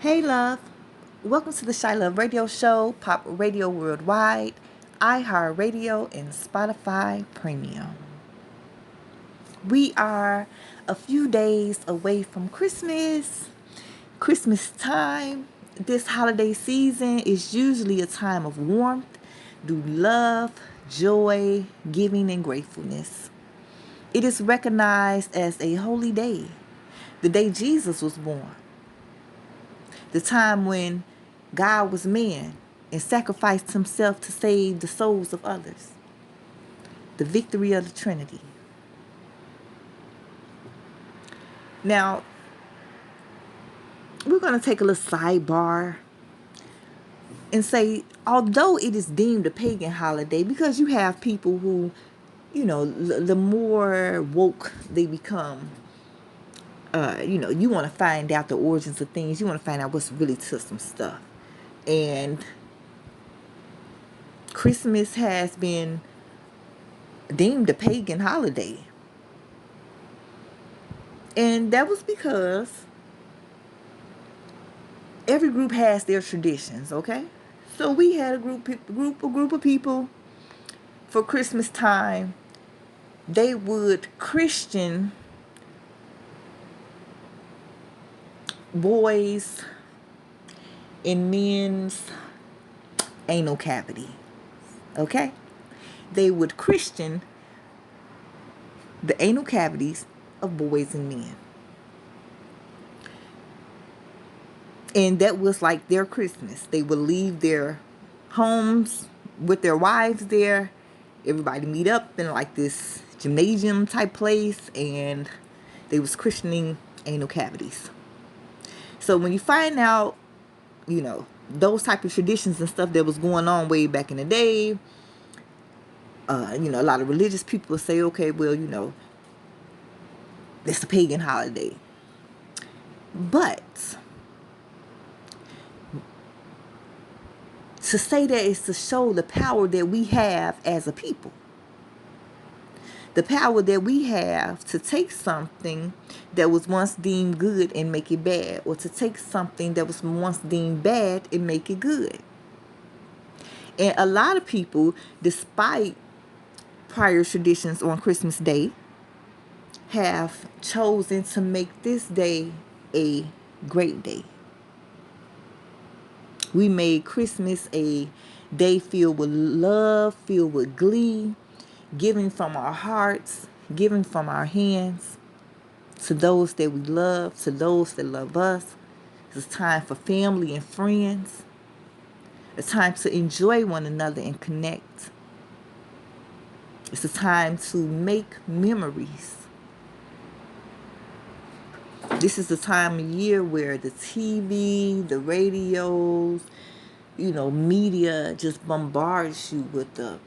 Hey, love. Welcome to the ChiLOVe Radio Show, Pop Radio Worldwide, iHeartRadio, and Spotify Premium. We are a few days away from Christmas time. This holiday season is usually a time of warmth, through love, joy, giving, and gratefulness. It is recognized as a holy day, the day Jesus was born, the time when God was man and sacrificed himself to save the souls of others, the victory of the Trinity. Now, we're going to take a little sidebar and say, although it is deemed a pagan holiday, because you have people who, the more woke they become, you want to find out the origins of things. You want to find out what's really to some stuff. And Christmas has been deemed a pagan holiday. And that was because every group has their traditions, okay? So we had a group of people for Christmas time. They would Christian boys in men's anal cavity, okay? They would Christian the anal cavities of boys and men. And that was like their Christmas. They would leave their homes with their wives there. Everybody meet up in like this gymnasium type place, and they was christening anal cavities. So when you find out, those type of traditions and stuff that was going on way back in the day, a lot of religious people say, okay, well, it's a pagan holiday. But to say that is to show the power that we have as a people. The power that we have to take something that was once deemed good and make it bad, or to take something that was once deemed bad and make it good. And a lot of people, despite prior traditions on Christmas Day, have chosen to make this day a great day. We made Christmas a day filled with love, filled with glee, giving from our hearts, giving from our hands to those that we love, to those that love us. It's a time for family and friends. A time to enjoy one another and connect. It's a time to make memories. This is the time of year where the TV, the radios, media just bombards you with the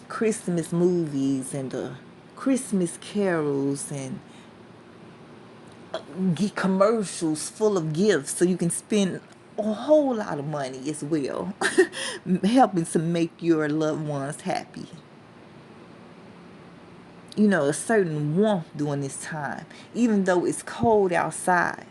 Christmas movies and the Christmas carols and commercials full of gifts, so you can spend a whole lot of money as well helping to make your loved ones happy. A certain warmth during this time, even though it's cold outside.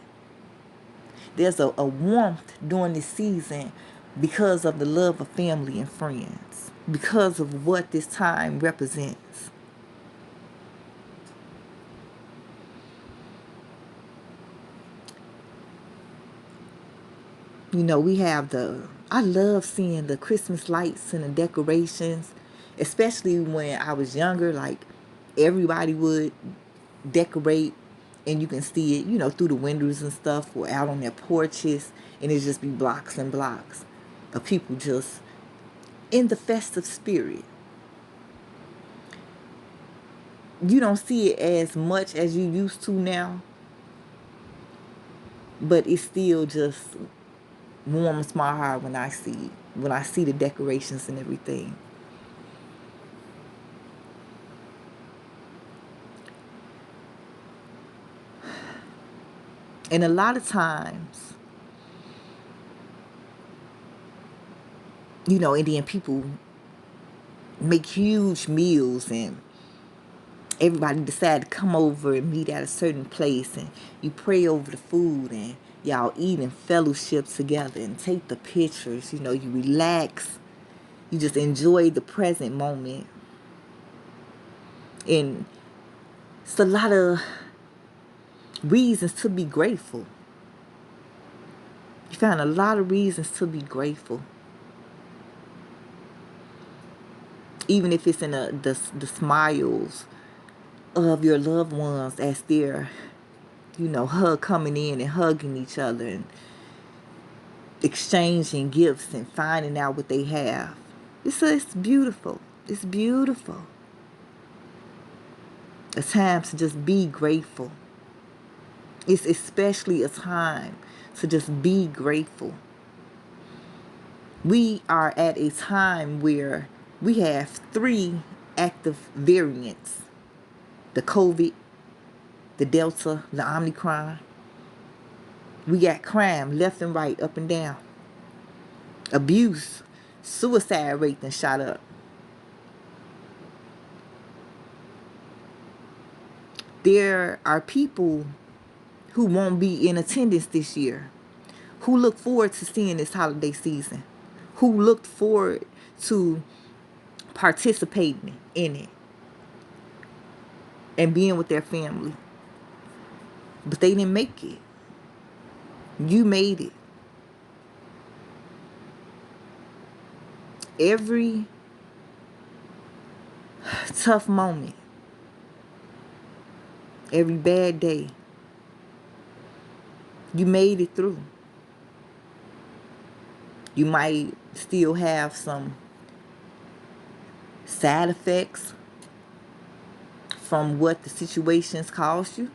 There's a warmth during this season because of the love of family and friends, because of what this time represents. We have I love seeing the Christmas lights and the decorations, especially when I was younger. Like, everybody would decorate, and you can see it, through the windows and stuff, or out on their porches, and it just be blocks and blocks of people just in the festive spirit. You don't see it as much as you used to now, but it still just warms my heart when I see the decorations and everything. And a lot of times, and then people make huge meals and everybody decide to come over and meet at a certain place, and you pray over the food, and y'all eat and fellowship together and take the pictures. You relax. You just enjoy the present moment. And it's a lot of reasons to be grateful. You found a lot of reasons to be grateful. Even if it's in the smiles of your loved ones as they're, coming in and hugging each other and exchanging gifts and finding out what they have. It's beautiful. It's beautiful. A time to just be grateful. It's especially a time to just be grateful. We are at a time where we have 3 active variants: the COVID, the Delta, the Omicron. We got crime left and right, up and down. Abuse, suicide rate done shot up. There are people who won't be in attendance this year, who look forward to seeing this holiday season, who looked forward to participating in it and being with their family. But they didn't make it. You made it. Every tough moment, every bad day, you made it through. You might still have some side effects from what the situations caused you,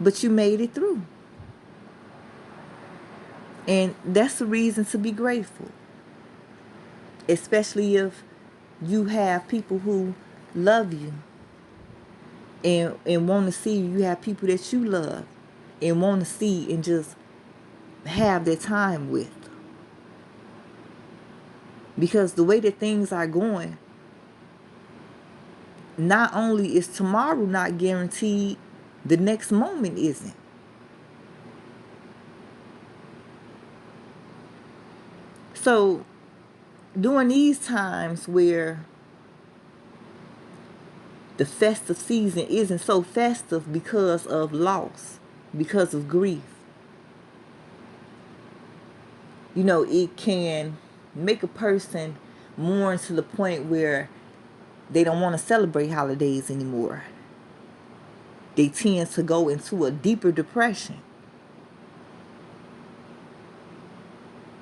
but you made it through. And that's a reason to be grateful. Especially if you have people who love you and want to see you. You have people that you love and want to see and just have their time with. Because the way that things are going, not only is tomorrow not guaranteed, the next moment isn't. So during these times where the festive season isn't so festive because of loss, because of grief, it can make a person mourn to the point where they don't want to celebrate holidays anymore. They tend to go into a deeper depression.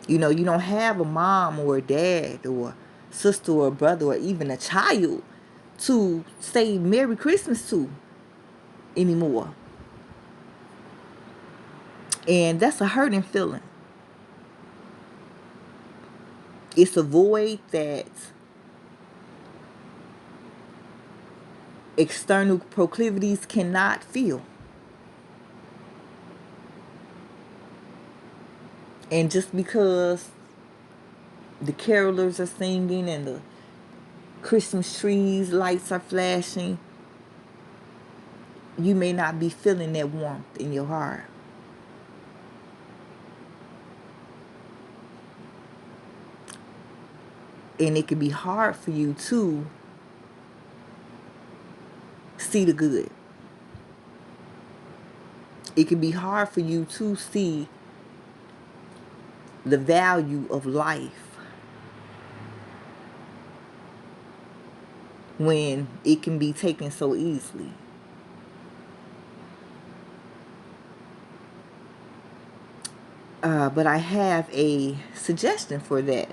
You don't have a mom or a dad or sister or a brother or even a child to say Merry Christmas to anymore. And that's a hurting feeling. It's a void that external proclivities cannot fill. And just because the carolers are singing and the Christmas trees, lights are flashing, you may not be feeling that warmth in your heart. And it can be hard for you to see the good. It can be hard for you to see the value of life when it can be taken so easily. But I have a suggestion for that.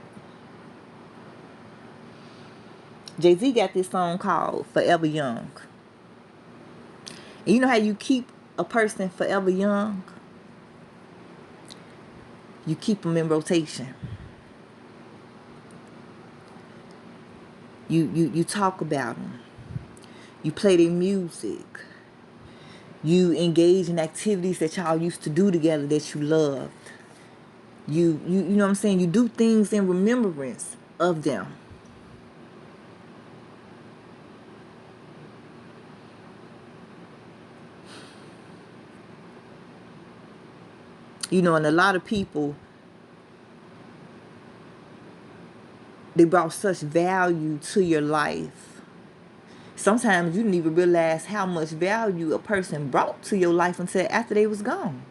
Jay-Z got this song called Forever Young. And you know how you keep a person forever young? You keep them in rotation. You talk about them. You play their music. You engage in activities that y'all used to do together that you loved. You know what I'm saying? You do things in remembrance of them. And a lot of people, they brought such value to your life. Sometimes you didn't even realize how much value a person brought to your life until after they was gone.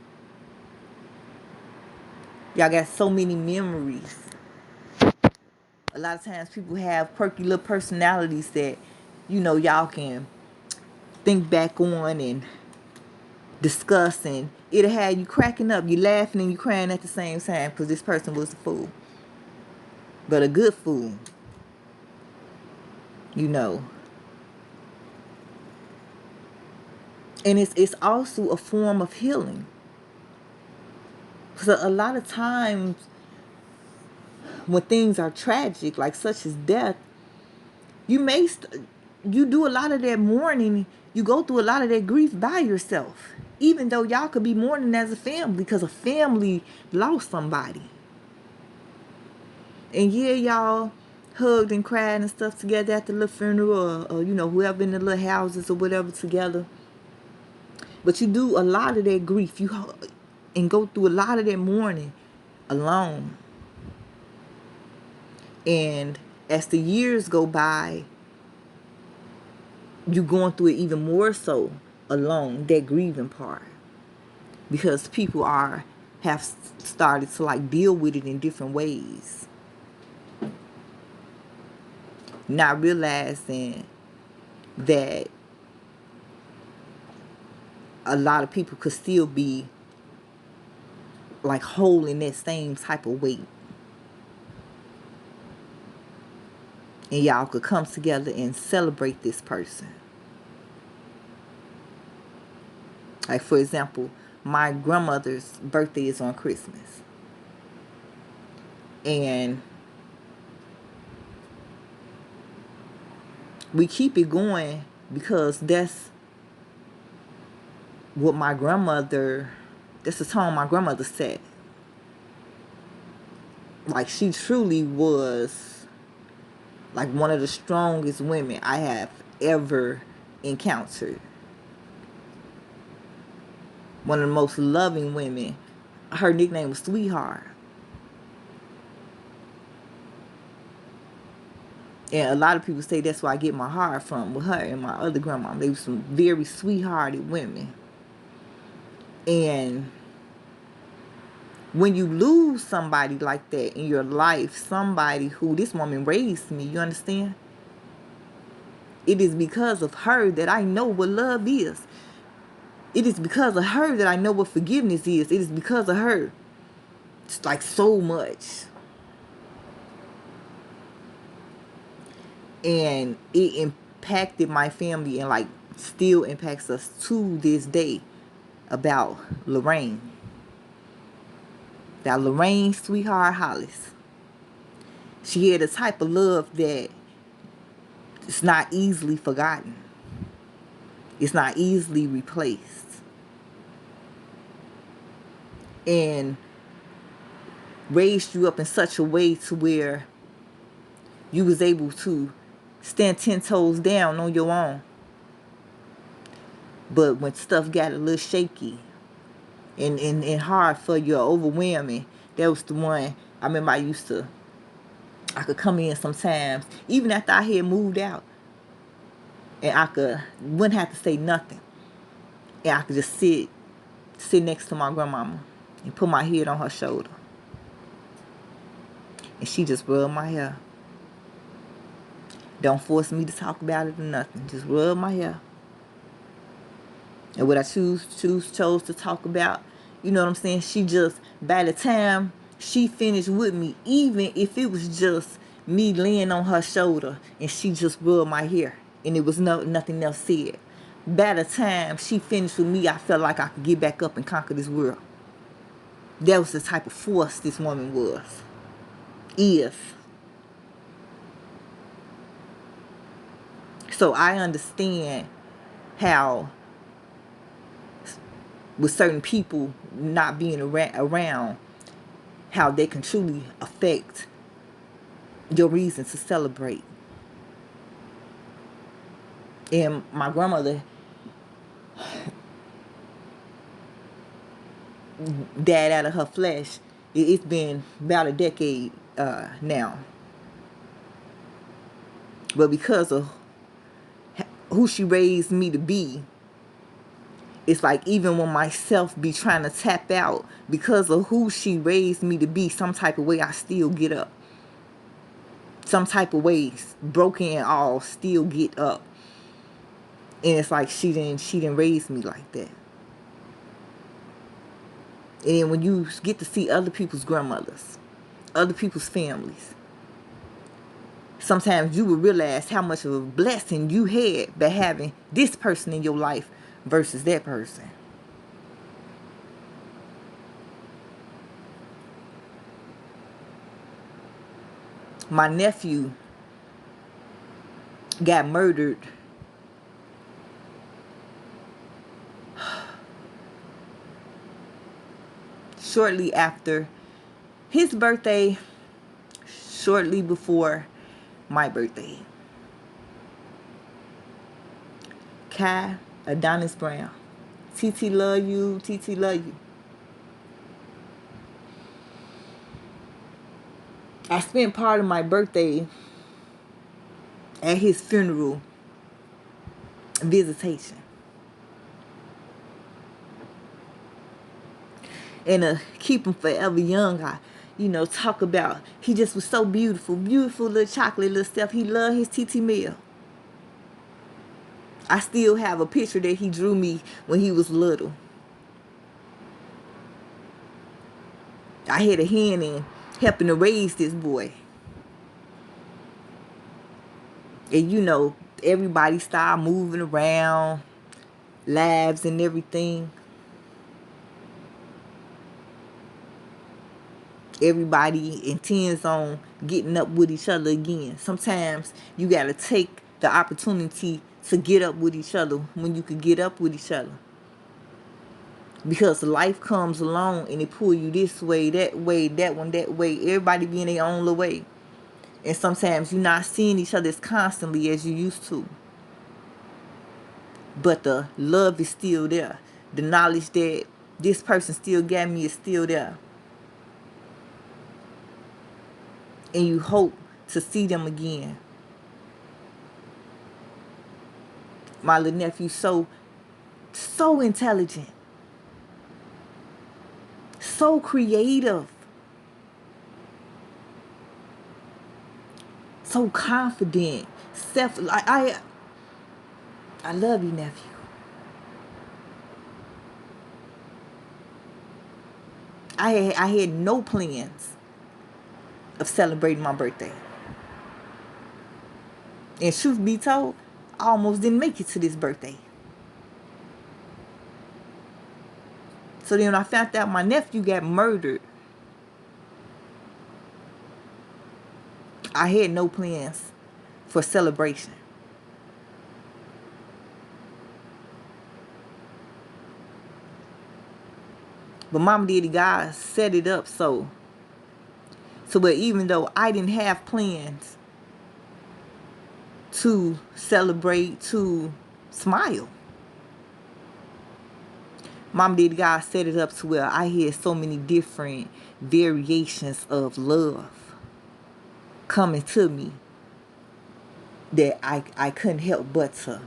Y'all got so many memories. A lot of times people have quirky little personalities that, y'all can think back on and discuss, and it'll have you cracking up, you laughing and you crying at the same time because this person was a fool. But a good fool, you know. And it's also a form of healing. So a lot of times when things are tragic, like such as death, you may you do a lot of that mourning. You go through a lot of that grief by yourself, even though y'all could be mourning as a family because a family lost somebody. And yeah, y'all hugged and cried and stuff together at the little funeral, or whoever in the little houses or whatever together. But you do a lot of that grief, and go through a lot of that mourning alone. And as the years go by, you going through it even more so alone, that grieving part, because people have started to like deal with it in different ways, not realizing that a lot of people could still be like holding that same type of weight, and y'all could come together and celebrate this person. Like, for example, my grandmother's birthday is on Christmas, and we keep it going because that's the tone my grandmother set. Like, she truly was like one of the strongest women I have ever encountered. One of the most loving women. Her nickname was Sweetheart. And a lot of people say that's where I get my heart from, with her and my other grandma. They were some very sweethearted women. And when you lose somebody like that in your life, somebody who this woman raised me, you understand? It is because of her that I know what love is. It is because of her that I know what forgiveness is. It is because of her. It's like so much. And it impacted my family and like still impacts us to this day about Lorraine. About Lorraine Sweetheart Hollis. She had a type of love that it's not easily forgotten. It's not easily replaced. And raised you up in such a way to where you was able to stand 10 toes down on your own. But when stuff got a little shaky and hard for you, overwhelming, that was the one I remember I could come in sometimes, even after I had moved out, and wouldn't have to say nothing. And I could just sit next to my grandmama and put my head on her shoulder. And she just rubbed my hair. Don't force me to talk about it or nothing. Just rub my hair. And what I chose to talk about, you know what I'm saying? She just, by the time she finished with me, even if it was just me laying on her shoulder and she just rubbed my hair and it was nothing else said, by the time she finished with me, I felt like I could get back up and conquer this world. That was the type of force this woman is. So I understand how, with certain people not being around, how they can truly affect your reason to celebrate. And my grandmother, died out of her flesh. It's been about a decade now. But because of who she raised me to be, it's like even when myself be trying to tap out, because of who she raised me to be, some type of way I still get up. Some type of ways, broken and all, still get up. And it's like she didn't raise me like that. And then when you get to see other people's grandmothers, other people's families, sometimes you will realize how much of a blessing you had by having this person in your life versus that person. My nephew got murdered shortly after his birthday, shortly before my birthday. Kai Adonis Brown. TT love you. TT love you. I spent part of my birthday at his funeral visitation. And to keep him forever young, I, talk about he just was so beautiful, beautiful little chocolate little stuff. He loved his TT meal. I still have a picture that he drew me when he was little. I had a hand in helping to raise this boy. And everybody started moving around, labs and everything. Everybody intends on getting up with each other again. Sometimes you got to take the opportunity to get up with each other when you could get up with each other. Because life comes along and it pull you this way, that way, that one, that way. Everybody being their own little way. And sometimes you're not seeing each other as constantly as you used to. But the love is still there. The knowledge that this person still got me is still there. And you hope to see them again. My little nephew, so intelligent. So creative. So confident. I love you, nephew. I had no plans of celebrating my birthday. And truth be told, I almost didn't make it to this birthday. So then when I found out my nephew got murdered, I had no plans for celebration. But Mama Daddy God set it up so but even though I didn't have plans to celebrate, to smile, Mama Daddy God set it up to where I had so many different variations of love coming to me that I couldn't help but to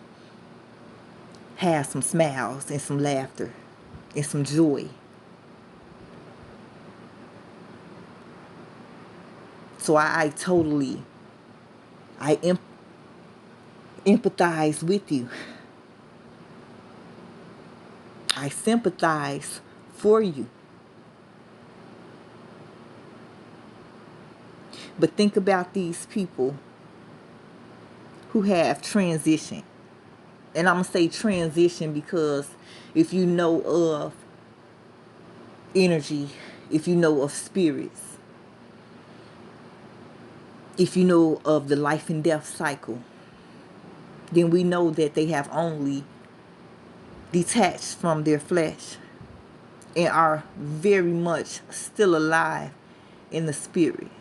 have some smiles and some laughter and some joy. So I totally empathize with you. I sympathize for you. But think about these people who have transitioned. And I'm going to say transition because if you know of energy, if you know of spirits, if you know of the life and death cycle, then we know that they have only detached from their flesh and are very much still alive in the spirit.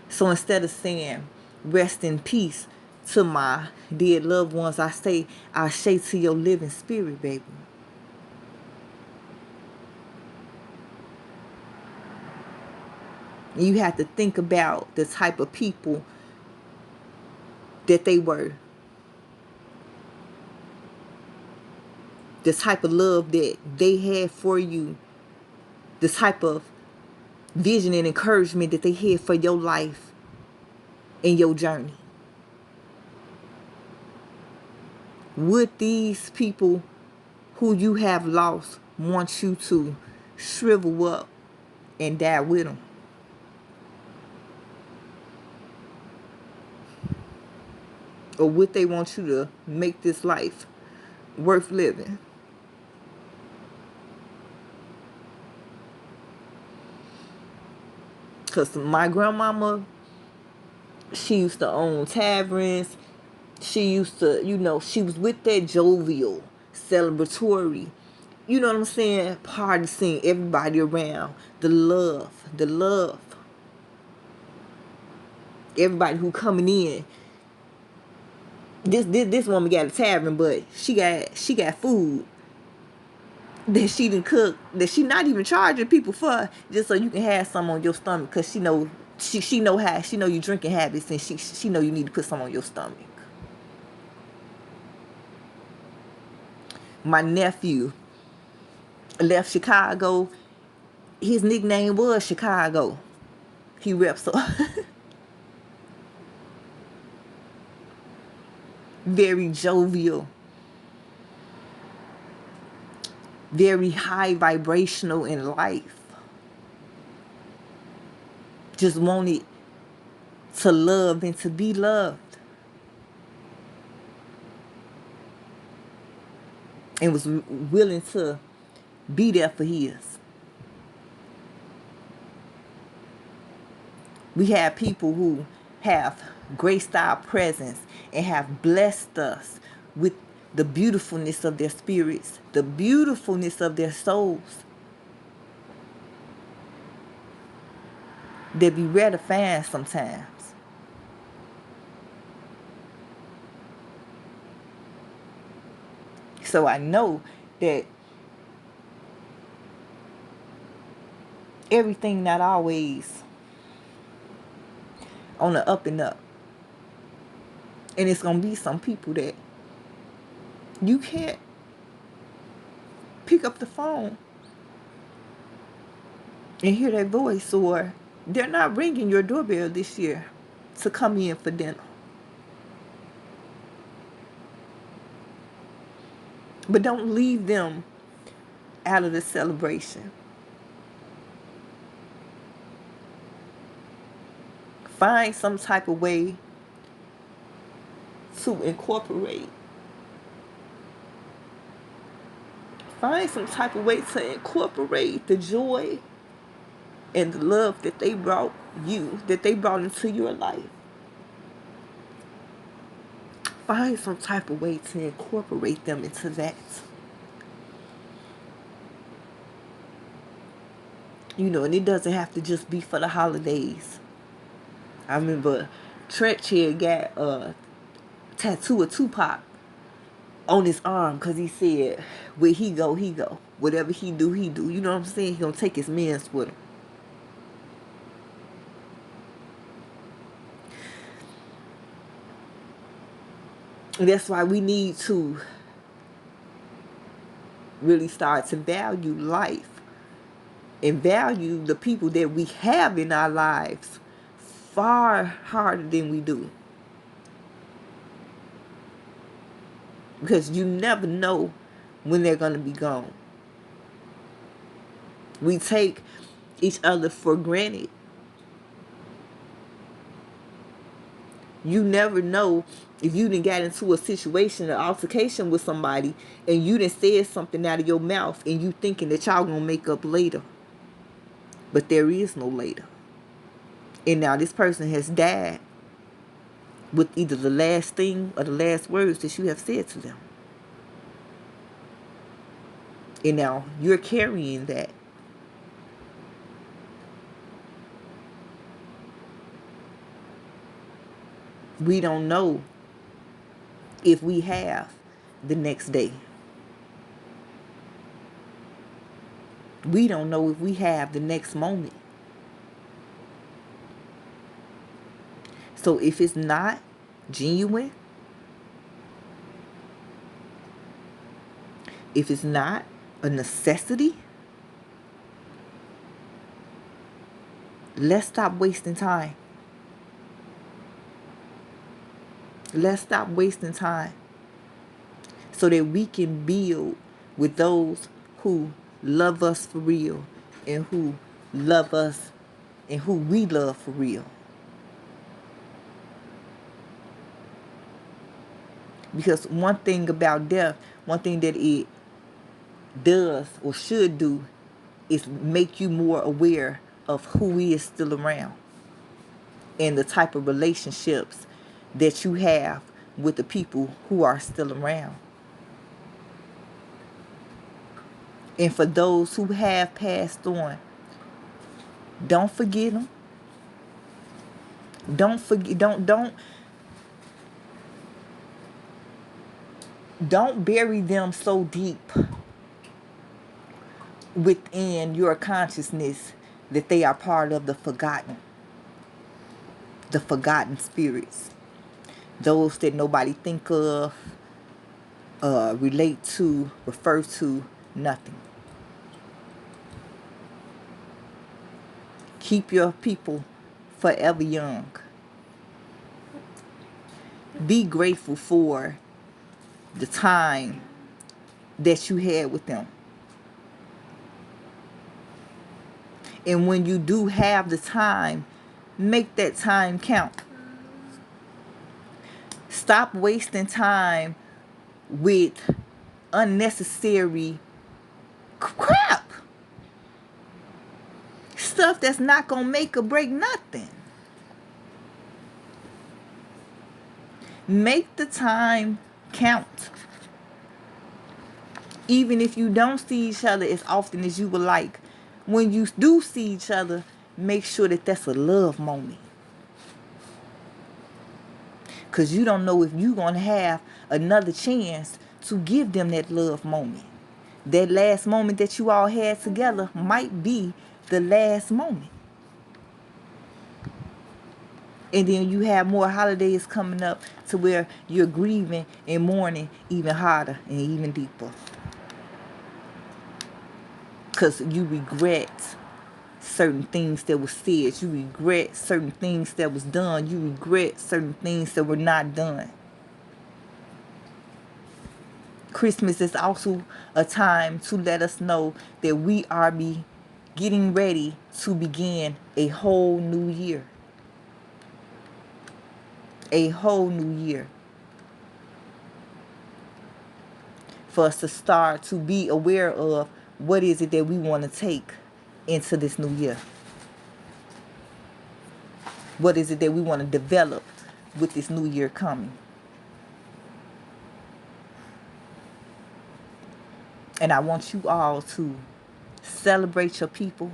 So instead of saying rest in peace to my dead loved ones, I say to your living spirit, baby. And you have to think about the type of people that they were, the type of love that they had for you, the type of vision and encouragement that they had for your life and your journey. Would these people who you have lost want you to shrivel up and die with them? Or would they want you to make this life worth living? Because my grandmama, she used to own taverns. She used to, she was with that jovial, celebratory, you know what I'm saying, party scene, everybody around, the love. Everybody who coming in. This woman got a tavern, but she got food that she didn't cook, that she not even charging people for, just so you can have some on your stomach, because she know your drinking habits, and she know you need to put some on your stomach. My nephew left Chicago. His nickname was Chicago. He reps so very jovial, very high vibrational in life. Just wanted to love and to be loved. And was willing to be there for his. We have people who have graced our presence and have blessed us with the beautifulness of their spirits, the beautifulness of their souls, that be rare to find sometimes. So I know that everything not always on the up and up. And it's going to be some people that you can't pick up the phone and hear their voice, or they're not ringing your doorbell this year to come in for dinner. But don't leave them out of the celebration. Find some type of way to incorporate. Find some type of way to incorporate the joy and the love that they brought you, that they brought into your life. Find some type of way to incorporate them into that. And it doesn't have to just be for the holidays. I remember Tretch here got a tattoo of Tupac on his arm, because he said, where he go, he go. Whatever he do, he do. You know what I'm saying? He gonna take his mans with him. And that's why we need to really start to value life and value the people that we have in our lives far harder than we do. Because you never know when they're going to be gone. We take each other for granted. You never know if you done got into a situation, an altercation with somebody, and you done said something out of your mouth, and you thinking that y'all gonna make up later. But there is no later. And now this person has died with either the last thing or the last words that you have said to them. And now you're carrying that. We don't know if we have the next day. We don't know if we have the next moment. So if it's not genuine, if it's not a necessity, let's stop wasting time. Let's stop wasting time so that we can build with those who love us for real and who love us and who we love for real. Because one thing about death, one thing that it does or should do is make you more aware of who is still around and the type of relationships that you have with the people who are still around. And for those who have passed on, don't forget them. Don't bury them so deep within your consciousness that they are part of the forgotten spirits, those that nobody think of, relate to, refer to, nothing. Keep your people forever young. Be grateful for the time that you had with them. And when you do have the time, make that time count. Stop wasting time with unnecessary crap. Stuff that's not going to make or break nothing. Make the time count. Even if you don't see each other as often as you would like, when you do see each other, make sure that that's a love moment. Because you don't know if you're going to have another chance to give them that love moment. That last moment that you all had together might be the last moment. And then you have more holidays coming up to where you're grieving and mourning even harder and even deeper. Because you regret certain things that were said. You regret certain things that was done. You regret certain things that were not done. Christmas is also a time to let us know that we are getting ready to begin a whole new year. A whole new year. For us to start to be aware of what is it that we want to take into this new year. What is it that we want to develop with this new year coming? And I want you all to celebrate your people,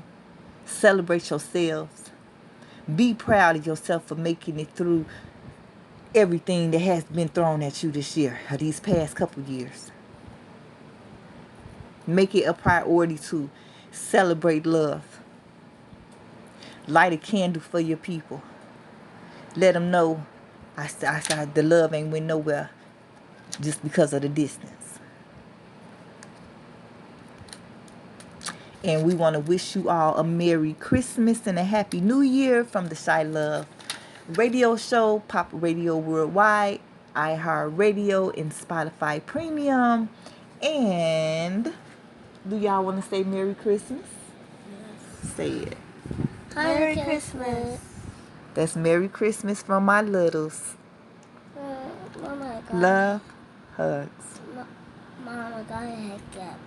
celebrate yourselves, be proud of yourself for making it through everything that has been thrown at you this year, or these past couple years. Make it a priority to celebrate love. Light a candle for your people. Let them know the love ain't went nowhere just because of the distance. And we want to wish you all a Merry Christmas and a Happy New Year from the ChiLOVE Radio Show, Pop Radio Worldwide, iHeartRadio, and Spotify Premium. And do y'all want to say Merry Christmas? Yes. Say it. Merry Christmas. That's Merry Christmas from my littles. Oh my God. Love, hugs. Mom, I got a hiccup.